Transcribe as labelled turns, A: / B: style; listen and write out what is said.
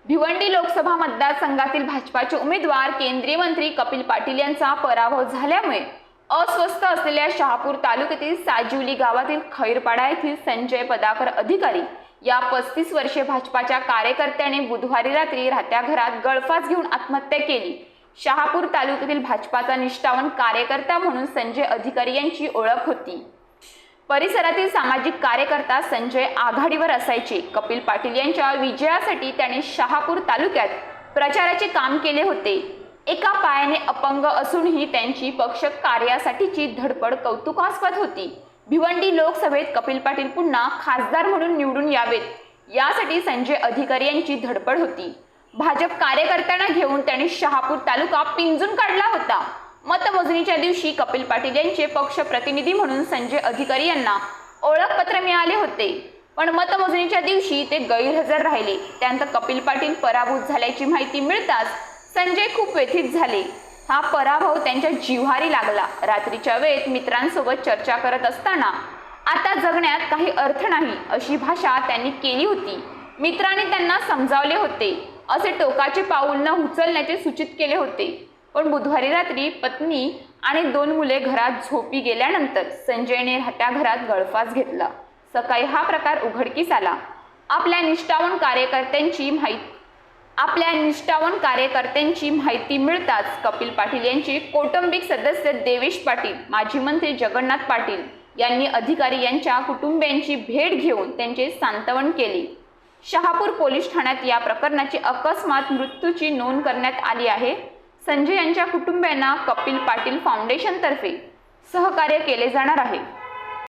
A: भिवंडी लोकसभा मतदारसंघातील भाजपाचे उमेदवार केंद्रीय मंत्री कपिल पाटील यांचा पराभव झाल्यामुळे अस्वस्थ असलेल्या शहापूर तालुक्यातील साजिवली गावातील खैरपाडा येथील संजय पदाकर अधिकारी या 35 वर्षीय भाजपाच्या कार्यकर्त्याने बुधवारी रात्री राहत्या घरात गळफास घेऊन आत्महत्या केली। शहापूर तालुक्यातील भाजपाचा निष्ठावान कार्यकर्ता म्हणून संजय अधिकारी यांची ओळख होती। परिसरातील सामाजिक कार्यकर्ता संजय आघाडीवर असायचे। कपिल पाटील यांच्या विजयासाठी त्यांनी शहापूर तालुक्यात प्रचाराचे काम केले होते। एका पायाने अपंग असूनही त्यांची पक्ष कार्यासाठीची धडपड कौतुकास्पद होती। भिवंडी लोकसभेत कपिल पाटील पुन्हा खासदार म्हणून निवडून यावेत यासाठी संजय अधिकारी यांची धडपड होती। भाजप कार्यकर्त्यांना घेऊन त्यांनी शहापूर तालुका पिंजून काढला होता। मतमोजणीच्या दिवशी कपिल पाटील यांचे पक्ष प्रतिनिधी म्हणून संजय अधिकारी यांना ओळखपत्र मिळाले होते, पण मतमोजणीच्या दिवशी ते गैरहजर राहिले। त्यानंतर कपिल पाटील पराभूत झाल्याची माहिती मिळताच संजय खूप व्यथित झाले। हा पराभव त्यांच्या जिव्हारी लागला। रात्रीच्या वेळेत मित्रांसोबत चर्चा करत असताना आता जगण्यात काही अर्थ नाही अशी भाषा त्यांनी केली होती। मित्रांनी त्यांना समजावले होते, असे टोकाचे पाऊल न उचलण्याचे सूचित केले होते। पण बुधवारी रात्री पत्नी आणि 2 मुले घरात झोपी गेल्यानंतर संजयने राहत्या घरात गळफास घेतला। सकाळी हा प्रकार उघडकीस आला। आपल्या निष्ठावान कार्यकर्त्यांची माहिती मिळताच कपिल पाटील यांचे कौटुंबिक सदस्य देवेश पाटील, माजी मंत्री जगन्नाथ पाटील यांनी अधिकारी यांच्या कुटुंबियांची भेट घेऊन त्यांचे सांत्वन केले। शहापूर पोलीस ठाण्यात या प्रकरणाची अकस्मात मृत्यूची नोंद करण्यात आली आहे। संजय यांच्या कुटुंबियांना कपिल पाटील फाउंडेशनतर्फे सहकार्य केले जाणार आहे।